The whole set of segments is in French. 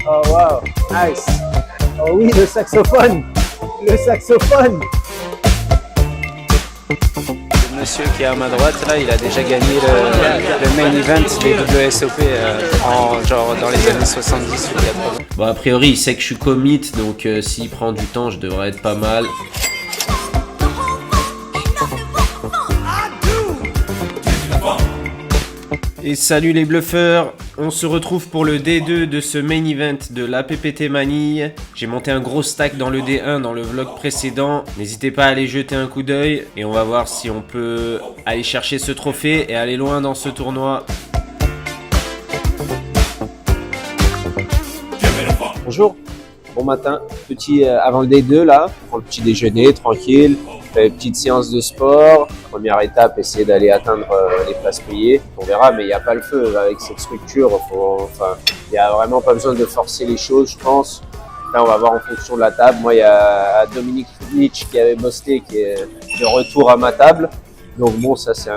Oh wow, nice. Oh oui, le saxophone. Le saxophone. Le monsieur qui est à ma droite, là, il a déjà gagné le main event des WSOP genre dans les années 70 ou 80. Bon, a priori, il sait que je suis commit, donc s'il prend du temps, je devrais être pas mal. Et salut les bluffeurs, on se retrouve pour le D2 de ce main event de l'APPT Manille. J'ai monté un gros stack dans le D1 dans le vlog précédent. N'hésitez pas à aller jeter un coup d'œil et on va voir si on peut aller chercher ce trophée et aller loin dans ce tournoi. Bonjour, bon matin. Petit avant le D2 là, on prend le petit déjeuner tranquille. Fait une petite séance de sport. Première étape, essayer d'aller atteindre les places payées. On verra, mais il n'y a pas le feu avec cette structure. Il n'y a vraiment pas besoin de forcer les choses, je pense. Là, on va voir en fonction de la table. Moi, il y a Dominique Nietzsche qui avait bossé, qui est de retour à ma table. Donc bon, ça c'est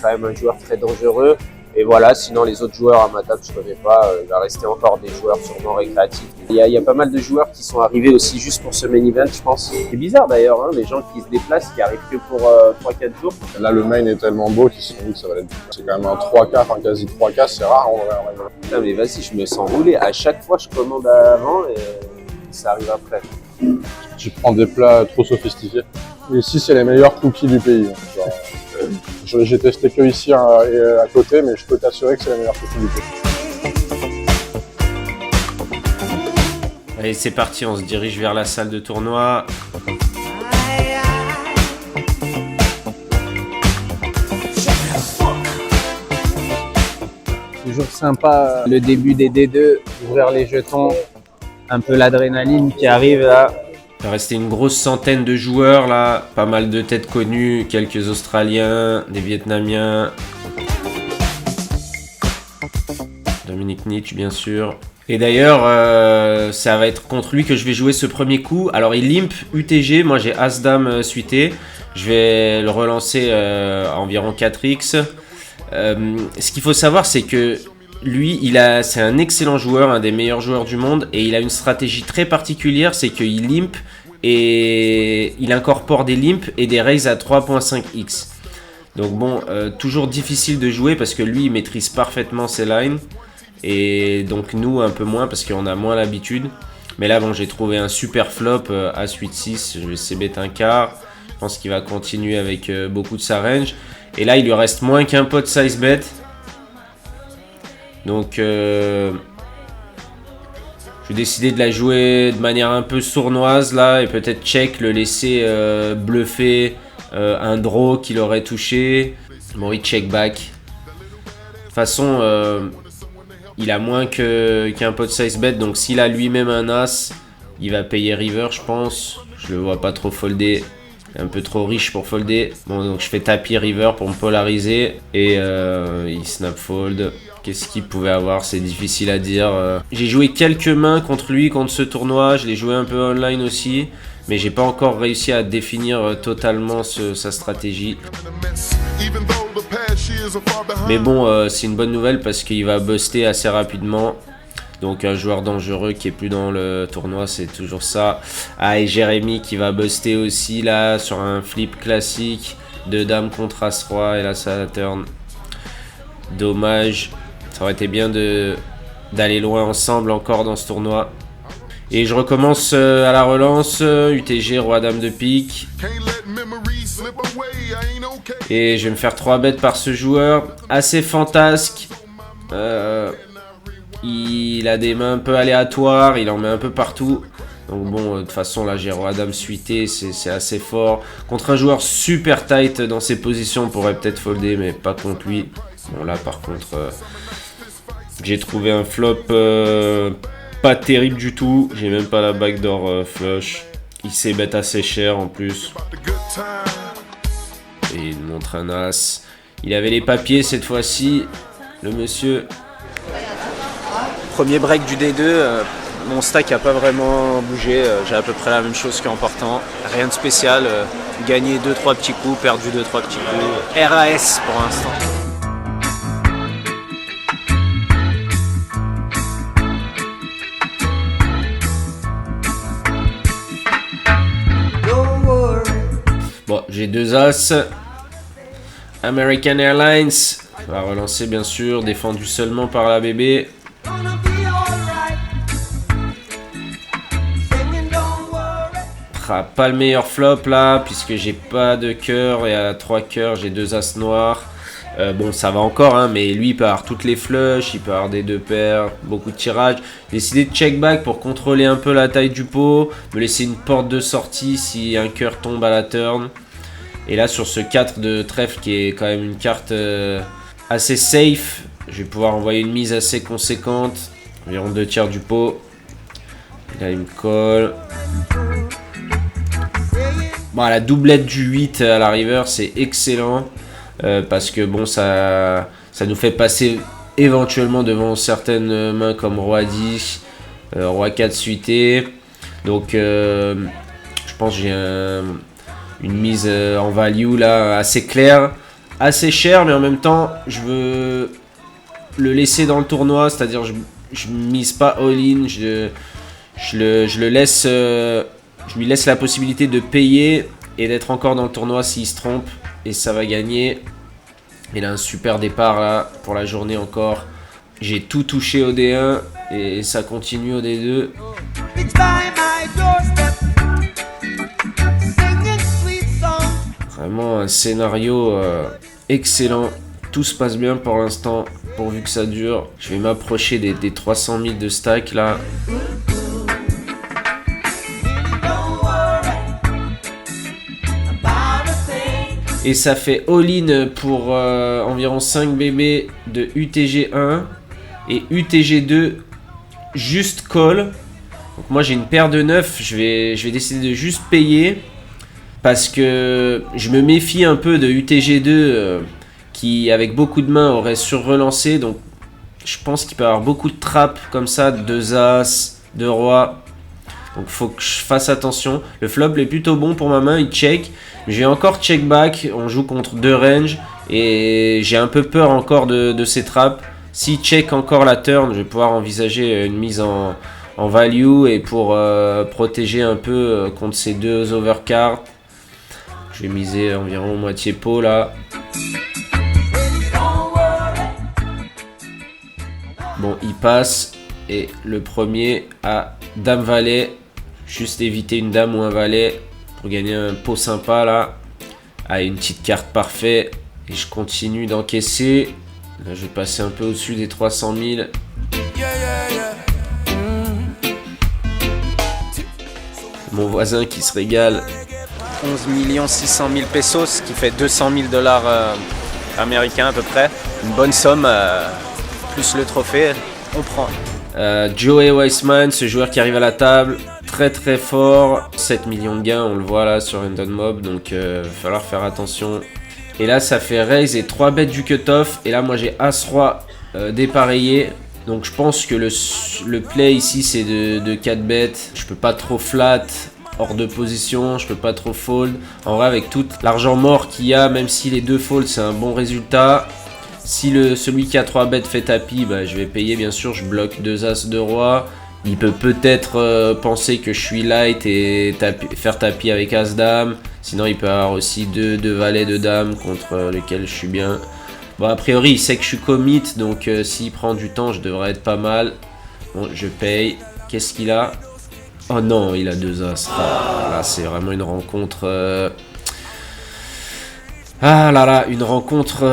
quand même un joueur très dangereux. Et voilà, sinon les autres joueurs à ma table, je ne connais pas. Il va rester encore des joueurs sûrement récréatifs. Il y a pas mal de joueurs qui sont arrivés aussi juste pour ce main event, je pense. C'est bizarre d'ailleurs, hein, les gens qui se déplacent, qui arrivent que pour 3-4 jours. Là, le main est tellement beau qu'ils se sont dit que ça valait le coup. C'est quand même un 3K, enfin quasi 3K, c'est rare en vrai. Putain, mais vas-y, je me sens roulé. À chaque fois, je commande avant et ça arrive après. Tu prends des plats trop sophistiqués. Et ici, c'est les meilleurs cookies du pays. Genre, j'ai testé que ici à côté, mais je peux t'assurer que c'est les meilleurs cookies du pays. Allez, c'est parti, on se dirige vers la salle de tournoi. Toujours sympa le début des D2, ouvrir les jetons, un peu l'adrénaline qui arrive là. Il va rester une grosse centaine de joueurs là, pas mal de têtes connues, quelques Australiens, des Vietnamiens. Dominique Nietzsche bien sûr. Et d'ailleurs, ça va être contre lui que je vais jouer ce premier coup. Alors il limp UTG, moi j'ai As-Dame suité. Je vais le relancer à environ 4x. Ce qu'il faut savoir, c'est que lui, c'est un excellent joueur, un des meilleurs joueurs du monde, et il a une stratégie très particulière, c'est qu'il limp et il incorpore des limps et des raises à 3.5x. Donc bon, toujours difficile de jouer parce que lui, il maîtrise parfaitement ses lines, et donc nous un peu moins parce qu'on a moins l'habitude. Mais là, bon, j'ai trouvé un super flop à 8-6, je vais c-bet un quart. Je pense qu'il va continuer avec beaucoup de sa range. Et là, il lui reste moins qu'un pot size bet. Donc, je vais décider de la jouer de manière un peu sournoise là et peut-être check, le laisser bluffer un draw qu'il aurait touché. Bon, il check back. De toute façon, il a moins qu'un pot size bet, donc s'il a lui-même un as, il va payer river, je pense. Je le vois pas trop folder. Un peu trop riche pour folder. Bon, donc je fais tapis river pour me polariser et il snap fold. Qu'est-ce qu'il pouvait avoir? C'est difficile à dire. J'ai joué quelques mains contre lui, contre ce tournoi. Je l'ai joué un peu online aussi. Mais j'ai pas encore réussi à définir totalement sa stratégie. Mais bon, c'est une bonne nouvelle parce qu'il va buster assez rapidement. Donc un joueur dangereux qui est plus dans le tournoi, c'est toujours ça. Ah, et Jérémy qui va buster aussi là sur un flip classique. 2 dames contre As-Roi et là ça turn. Dommage. Ça aurait été bien d'aller loin ensemble encore dans ce tournoi. Et je recommence à la relance. UTG, roi dame de pique. Et je vais me faire 3 bêtes par ce joueur. Assez fantasque. Il a des mains un peu aléatoires. Il en met un peu partout. Donc bon, de toute façon là j'ai roi dame suité. C'est assez fort. Contre un joueur super tight dans ses positions, on pourrait peut-être folder, mais pas contre lui. Bon là par contre... j'ai trouvé un flop pas terrible du tout. J'ai même pas la backdoor flush. Il s'est bet assez cher en plus. Et il montre un as. Il avait les papiers cette fois-ci. Le monsieur. Premier break du D2. Mon stack n'a pas vraiment bougé. J'ai à peu près la même chose qu'en portant. Rien de spécial. Gagné 2-3 petits coups, perdu 2-3 petits coups. RAS pour l'instant. j'ai 2 As. American Airlines va relancer bien sûr, défendu seulement par la bébé. Pas le meilleur flop là, puisque j'ai pas de cœur et à 3 cœurs j'ai 2 As noirs. Bon, ça va encore, hein, mais lui il peut avoir toutes les flushs, il peut avoir des 2 paires, beaucoup de tirages. J'ai décidé de check back pour contrôler un peu la taille du pot, me laisser une porte de sortie si un cœur tombe à la turn. Et là, sur ce 4 de trèfle qui est quand même une carte assez safe, je vais pouvoir envoyer une mise assez conséquente, environ 2 tiers du pot. Là, il me colle. Bon, la doublette du 8 à la river, c'est excellent. Parce que bon, ça nous fait passer éventuellement devant certaines mains comme Roi 10, Roi 4 suité. Donc je pense que j'ai une mise en value là assez claire, assez chère, mais en même temps je veux le laisser dans le tournoi, c'est-à-dire je mise pas all-in, je le laisse, je lui laisse la possibilité de payer et d'être encore dans le tournoi s'il se trompe. Et ça va gagner. Il a un super départ là pour la journée encore. J'ai tout touché au D1 et ça continue au D2. Vraiment un scénario excellent. Tout se passe bien pour l'instant, pourvu que ça dure. Je vais m'approcher des 300 000 de stack là. Et ça fait all-in pour environ 5 bébés de UTG 1 et UTG 2 juste call. Donc moi j'ai une paire de 9, je vais décider de juste payer parce que je me méfie un peu de UTG 2 qui avec beaucoup de mains aurait surrelancé. Donc je pense qu'il peut y avoir beaucoup de trappes comme ça, 2 As, 2 Rois. Donc faut que je fasse attention. Le flop est plutôt bon pour ma main, il check. J'ai encore check back, on joue contre 2 range. Et j'ai un peu peur encore de ces trappes. S'il check encore la turn, je vais pouvoir envisager une mise en value. Et pour protéger un peu contre ces 2 overcards, je vais miser environ moitié pot là. Bon, il passe. Et le premier à Dame Valet. Juste éviter une dame ou un valet pour gagner un pot sympa là. Ah, une petite carte parfaite. Et je continue d'encaisser. Là, je vais passer un peu au-dessus des 300 000. Mon voisin qui se régale. 11 600 000 pesos, ce qui fait 200 000 dollars américains à peu près. Une bonne somme, plus le trophée, on prend. Joey Weissman, ce joueur qui arrive à la table, très très fort, 7 millions de gains, on le voit là sur Random Mob, donc il va falloir faire attention. Et là ça fait raise et 3 bêtes du cutoff, et là moi j'ai As-Roi dépareillé, donc je pense que le play ici c'est de 4 bêtes, je peux pas trop flat, hors de position, je peux pas trop fold. En vrai avec tout l'argent mort qu'il y a, même si les 2 folds c'est un bon résultat. Si celui qui a 3 bêtes fait tapis, bah, je vais payer bien sûr, je bloque 2 As, 2 Rois. Il peut peut-être penser que je suis light et faire tapis avec As-Dame. Sinon il peut avoir aussi 2 valets de Dame contre lesquels je suis bien. Bon a priori il sait que je suis commit, donc s'il prend du temps je devrais être pas mal. Bon je paye. Qu'est-ce qu'il a? Oh non, il a 2 As. Ah, là c'est vraiment une rencontre... Ah là là, une rencontre...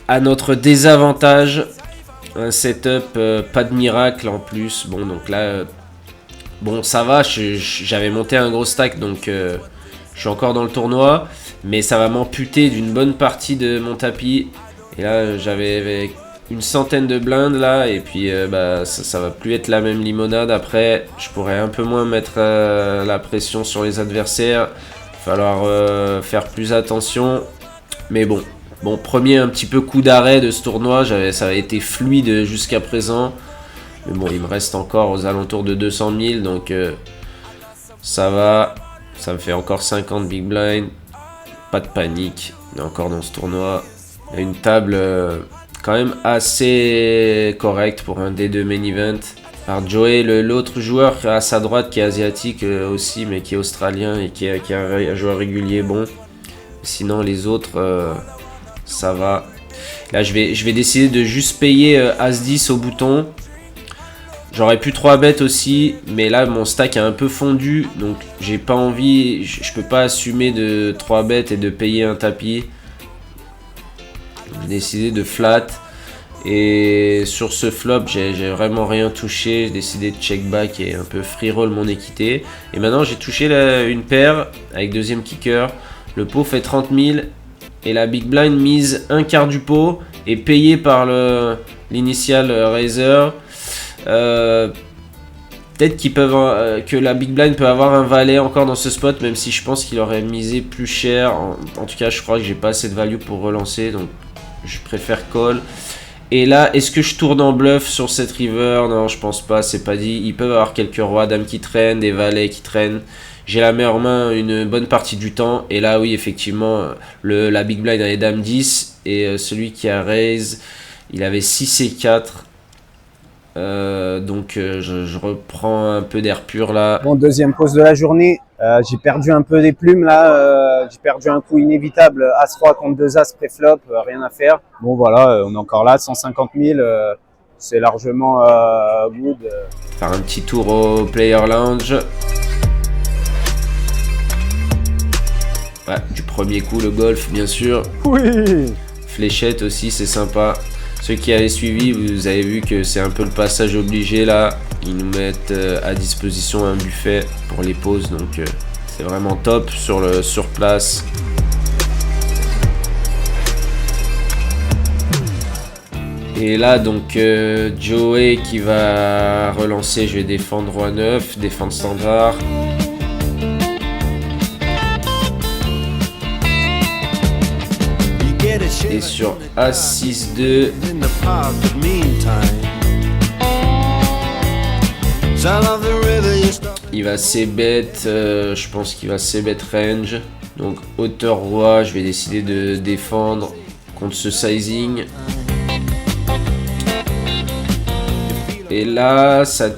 à notre désavantage, un setup pas de miracle en plus. Bon donc là, bon ça va, j'avais monté un gros stack donc je suis encore dans le tournoi, mais ça va m'amputer d'une bonne partie de mon tapis. Et là j'avais une centaine de blindes là, et puis bah, ça va plus être la même limonade. Après je pourrais un peu moins mettre la pression sur les adversaires, il va falloir faire plus attention, mais bon. Bon, premier un petit peu coup d'arrêt de ce tournoi, ça a été fluide jusqu'à présent. Mais bon, il me reste encore aux alentours de 200 000, donc ça va. Ça me fait encore 50 big blind. Pas de panique, on est encore dans ce tournoi. Il y a une table quand même assez correcte pour un D2 main event. par Joey, l'autre joueur à sa droite qui est asiatique aussi, mais qui est australien et qui est un joueur régulier bon. Sinon les autres, ça va. Là je vais décider de juste payer As-10 au bouton. J'aurais pu 3 bêtes aussi, mais là mon stack est un peu fondu, donc j'ai pas envie, je peux pas assumer de 3 bêtes et de payer un tapis. J'ai décidé de flat. Et sur ce flop, j'ai vraiment rien touché. J'ai décidé de check back et un peu free roll mon équité. Et maintenant, j'ai touché une paire avec deuxième kicker. Le pot fait 30 000 et la big blind mise un quart du pot et payé par l'initial raiser. Peut-être que la big blind peut avoir un valet encore dans ce spot, même si je pense qu'il aurait misé plus cher. En tout cas, je crois que j'ai pas assez de value pour relancer, donc je préfère call. Et là, est-ce que je tourne en bluff sur cette river? Non, je pense pas, c'est pas dit. Ils peuvent avoir quelques rois, dames qui traînent, des valets qui traînent. J'ai la meilleure main une bonne partie du temps. Et là, oui, effectivement, la big blind avait dame 10. Et celui qui a raise, il avait 6 et 4. Donc, je reprends un peu d'air pur là. Bon, deuxième pause de la journée. J'ai perdu un peu des plumes là. J'ai perdu un coup inévitable. As-Roi contre 2 As pré-flop. Rien à faire. Bon, voilà, on est encore là. 150 000. C'est largement good. Faire un petit tour au Player Lounge. Ouais, du premier coup, le golf, bien sûr. Oui. Fléchette aussi, c'est sympa. Ceux qui avaient suivi, vous avez vu que c'est un peu le passage obligé là. Ils nous mettent à disposition un buffet pour les pauses, donc c'est vraiment top sur place. Et là donc Joey qui va relancer, je vais défendre roi 9, défendre standard. Et sur As-6-2, il va c-bet, je pense qu'il va c-bet range. Donc hauteur roi, je vais décider de défendre contre ce sizing. Et là, ça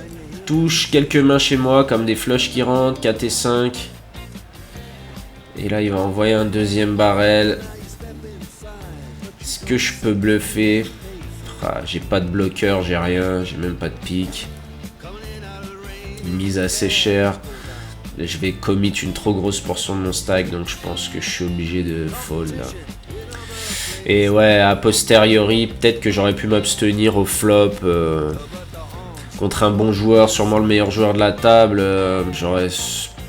touche quelques mains chez moi, comme des flushs qui rentrent, 4 et 5. Et là, il va envoyer un deuxième barrel. Est-ce que je peux bluffer? J'ai pas de bloqueur, j'ai rien, j'ai même pas de pique. Une mise assez chère. Je vais commit une trop grosse portion de mon stack, donc je pense que je suis obligé de fold là. Et ouais, a posteriori, peut-être que j'aurais pu m'abstenir au flop contre un bon joueur, sûrement le meilleur joueur de la table. J'aurais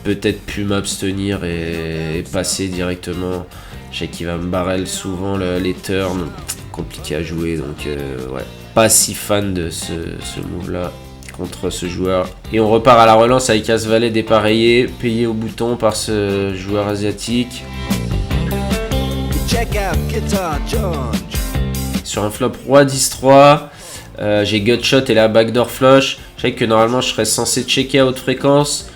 peut-être pu m'abstenir et passer directement. Je sais qu'il va me barrel souvent les turns, compliqué à jouer, donc ouais, pas si fan de ce move là contre ce joueur. Et on repart à la relance avec As-Valet dépareillé, payé au bouton par ce joueur asiatique. Sur un flop roi 10-3, j'ai gutshot et la backdoor flush. Je sais que normalement je serais censé checker à haute fréquence,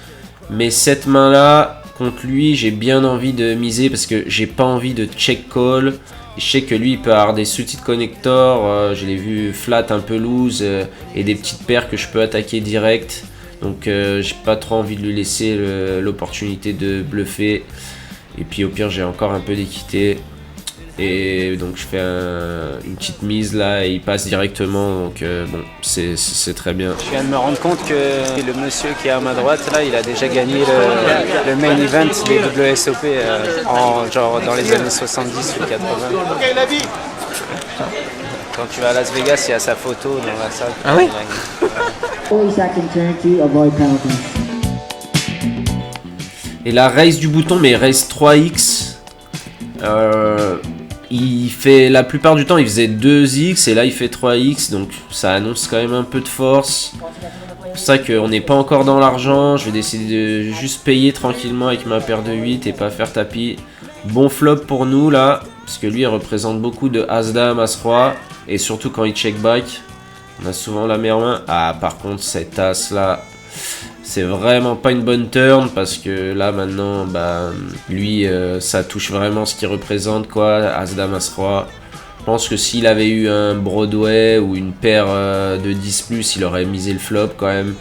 mais cette main là contre lui j'ai bien envie de miser parce que j'ai pas envie de check call. Je sais que lui il peut avoir des suited connectors, je l'ai vu flat un peu loose et des petites paires que je peux attaquer direct. Donc j'ai pas trop envie de lui laisser l'opportunité de bluffer. Et puis au pire j'ai encore un peu d'équité. Et donc je fais une petite mise là et il passe directement, donc bon c'est très bien. Je viens de me rendre compte que le monsieur qui est à ma droite là, il a déjà gagné le main event des WSOP genre dans les années 70 ou 80. Quand tu vas à Las Vegas, il y a sa photo dans la salle. Ah oui. Et la raise du bouton, mais raise 3x. Il fait la plupart du temps il faisait 2x et là il fait 3x, donc ça annonce quand même un peu de force. C'est pour ça qu'on n'est pas encore dans l'argent. Je vais décider de juste payer tranquillement avec ma paire de 8 et pas faire tapis. Bon flop pour nous là, parce que lui il représente beaucoup de As-Dame, As-Roi, et surtout quand il check back on a souvent la meilleure main. Ah par contre cet As là, c'est vraiment pas une bonne turn parce que là maintenant bah lui ça touche vraiment ce qu'il représente quoi, As-Dame, As-Roi. Je pense que s'il avait eu un Broadway ou une paire de 10+, il aurait misé le flop quand même.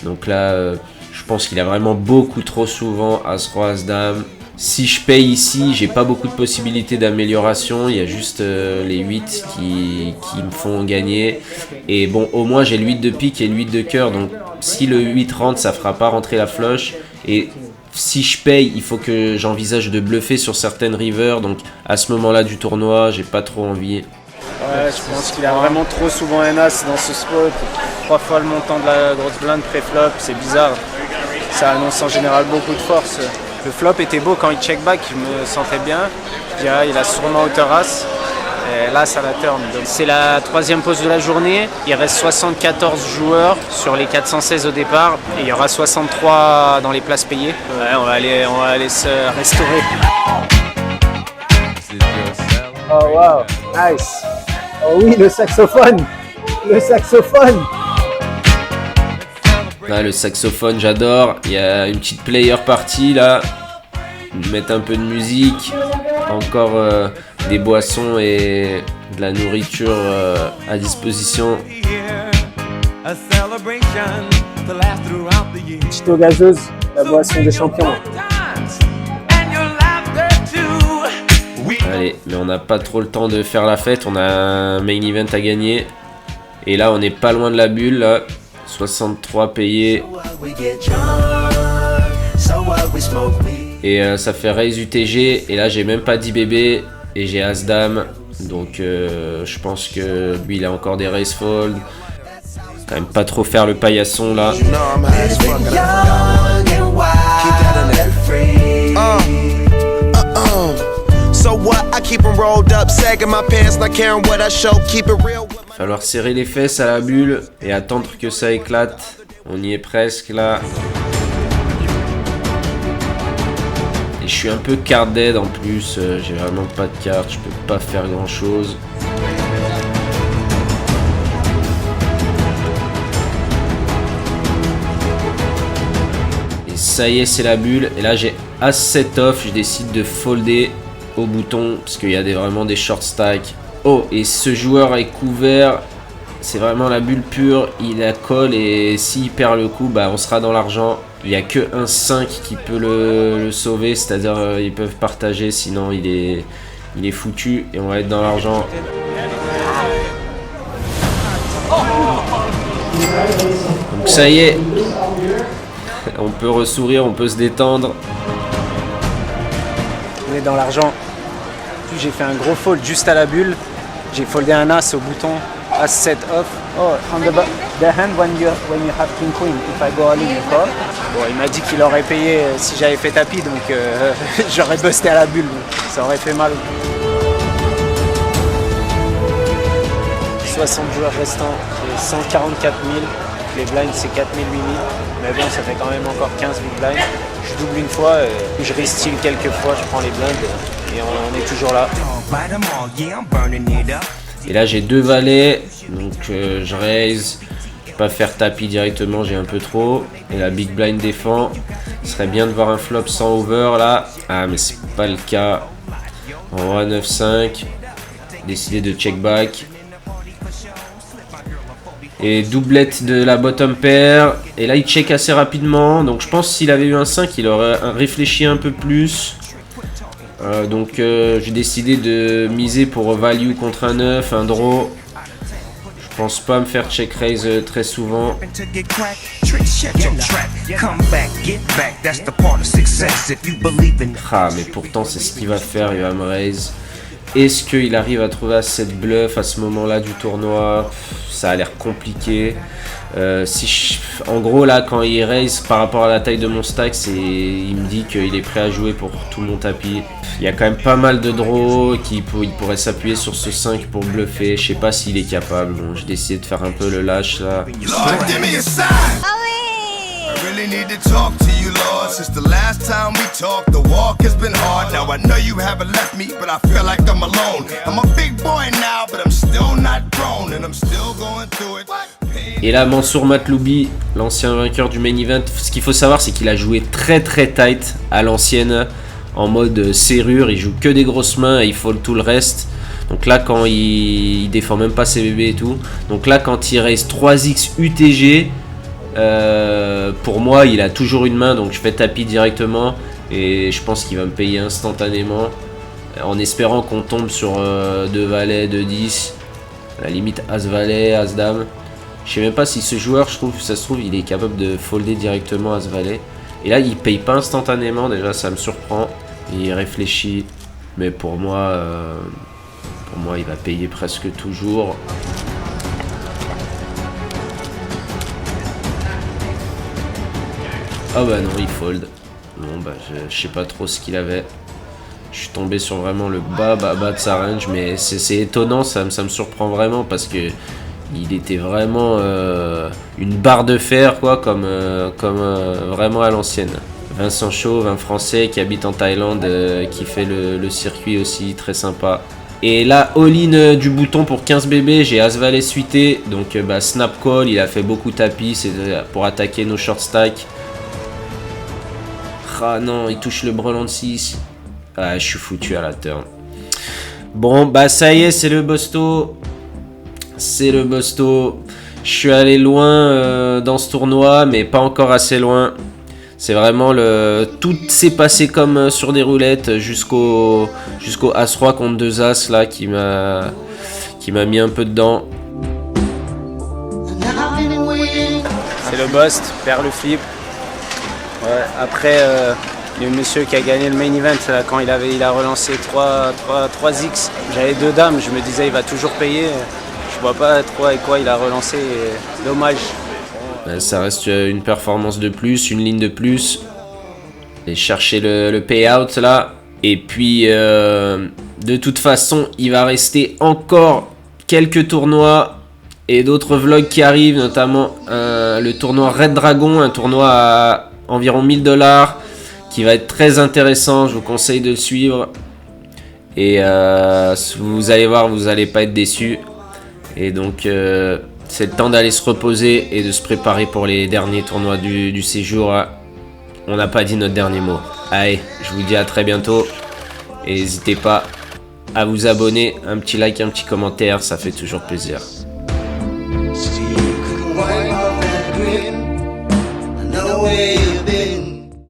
Donc là, je pense qu'il a vraiment beaucoup trop souvent As-Roi, As-Dame. Si je paye ici, j'ai pas beaucoup de possibilités d'amélioration. Il y a juste les 8 qui me font gagner. Et bon, au moins j'ai le 8 de pique et le 8 de cœur. Donc si le 8 rentre, ça fera pas rentrer la flush. Et si je paye, il faut que j'envisage de bluffer sur certaines rivers. Donc à ce moment-là du tournoi, j'ai pas trop envie. Ouais, je pense qu'il a vraiment trop souvent un as dans ce spot. 3 fois le montant de la grosse blinde pré-flop, c'est bizarre. Ça annonce en général beaucoup de force. Le flop était beau quand il check back, je me sentais bien. Je dirais il a sûrement hauteur as. Et là, ça la turn. Donc, c'est la 3e pause de la journée. Il reste 74 joueurs sur les 416 au départ. Et il y aura 63 dans les places payées. Ouais, on va aller se restaurer. Oh wow, nice. Oh oui, le saxophone. Le saxophone. Là, le saxophone, j'adore. Il y a une petite player party là. Mettre un peu de musique. Encore des boissons et de la nourriture à disposition. Petite eau gazeuse, la boisson des champions. Allez, mais on n'a pas trop le temps de faire la fête. On a un main event à gagner. Et là, on n'est pas loin de la bulle. Là. 63 payés. Et ça fait raise UTG. Et là, j'ai même pas 10 bébés. Et j'ai As-Dame. Donc, je pense que lui, il a encore des raise fold. Quand même pas trop faire le paillasson là. Falloir serrer les fesses à la bulle et attendre que ça éclate. On y est presque là. Et je suis un peu card dead en plus. J'ai vraiment pas de carte. Je peux pas faire grand chose. Et ça y est, c'est la bulle. Et là, j'ai As-7 off. Je décide de folder au bouton parce qu'il y a vraiment des short stacks. Oh, et ce joueur est couvert. C'est vraiment la bulle pure. Il la colle et s'il perd le coup, bah, on sera dans l'argent. Il n'y a que un 5 qui peut le sauver, c'est-à-dire ils peuvent partager, sinon il est foutu et on va être dans l'argent. Donc ça y est, on peut ressourire, on peut se détendre. On est dans l'argent. J'ai fait un gros fold juste à la bulle. J'ai foldé un as au bouton. As-7 off. Oh, on the hand when you have king queen. If I go all in, you call. Bon, il m'a dit qu'il aurait payé si j'avais fait tapis, donc j'aurais busté à la bulle. Ça aurait fait mal. 60 joueurs restants, j'ai 144 000. Les blinds, c'est 4 000, 8 000. Mais bon, ça fait quand même encore 15 000 blinds. Je double une fois, je restyle quelques fois, je prends les blinds et on est toujours là. Et là, j'ai 2 valets, donc je raise. Je peux pas faire tapis directement, j'ai un peu trop. Et la big blind défend. Ce serait bien de voir un flop sans over là. Ah, mais c'est pas le cas. En roi 9-5. Décider de check back. Et doublette de la bottom pair. Et là, il check assez rapidement. Donc, je pense que s'il avait eu un 5, il aurait réfléchi un peu plus. Donc, j'ai décidé de miser pour value contre un 9, un draw. Je pense pas me faire check raise très souvent. Ah, mais pourtant, c'est ce qu'il va faire. Il va me raise. Est-ce qu'il arrive à trouver cette bluff à ce moment-là du tournoi? Ça a l'air compliqué. En gros, là, quand il raise par rapport à la taille de mon stack, il me dit qu'il est prêt à jouer pour tout mon tapis. Il y a quand même pas mal de draws il pourrait s'appuyer sur ce 5 pour bluffer. Je sais pas s'il est capable. Bon, j'ai décidé de faire un peu le lâche là. Really need to talk to you, Lord. Since the last time we talked, the walk has been hard. Now I know you haven't left me, but I feel like I'm alone. I'm a big boy now, but I'm still not grown, and I'm still going through it. Et là, Mansour Matloubi, l'ancien vainqueur du main event. Ce qu'il faut savoir, c'est qu'il a joué très très tight à l'ancienne, en mode serrure. Il joue que des grosses mains et il fold tout le reste. Donc là, quand il défend même pas ses bébés et tout. Donc là, quand il raise 3x UTG, pour moi, il a toujours une main. Donc je fais tapis directement. Et je pense qu'il va me payer instantanément. En espérant qu'on tombe sur 2 valets, 2 10. À la limite, As-Valet, As-Dame. Je sais même pas si ce joueur, ça se trouve, il est capable de folder directement As-Valet. Et là, il paye pas instantanément. Déjà, ça me surprend. Il réfléchit. Mais pour moi, il va payer presque toujours. Ah bah non, il fold. Bon bah je sais pas trop ce qu'il avait. Je suis tombé sur vraiment le bas de sa range, mais c'est étonnant, ça me surprend vraiment parce que il était vraiment une barre de fer quoi, comme vraiment à l'ancienne. Vincent Chauve, un Français qui habite en Thaïlande, qui fait le circuit aussi, très sympa. Et là, all-in du bouton pour 15 bébés, j'ai As-Valet suité, donc snap call, il a fait beaucoup tapis, c'est pour attaquer nos short stack. Ah non, il touche le brelan de 6. Ah, je suis foutu à la turn. Bon, bah ça y est, c'est le Bosto. C'est le Bosto. Je suis allé loin dans ce tournoi, mais pas encore assez loin. C'est vraiment tout s'est passé comme sur des roulettes jusqu'au As-Roi contre 2 As là qui m'a mis un peu dedans. C'est le Bust, perd le flip. Ouais, après, le monsieur qui a gagné le main event, là, quand il a relancé 3x, j'avais 2 dames, je me disais il va toujours payer. Je vois pas trop avec quoi il a relancé, dommage. Ça reste une performance de plus, une ligne de plus. Et chercher le payout là. Et puis, de toute façon, il va rester encore quelques tournois et d'autres vlogs qui arrivent, notamment le tournoi Red Dragon, un tournoi à environ 1000$ qui va être très intéressant. Je vous conseille de le suivre. Et vous allez voir, vous n'allez pas être déçus. Et donc... c'est le temps d'aller se reposer et de se préparer pour les derniers tournois du séjour. On n'a pas dit notre dernier mot. Allez, je vous dis à très bientôt. Et n'hésitez pas à vous abonner. Un petit like, un petit commentaire, ça fait toujours plaisir. Steve couldn't wipe off that grin. No way.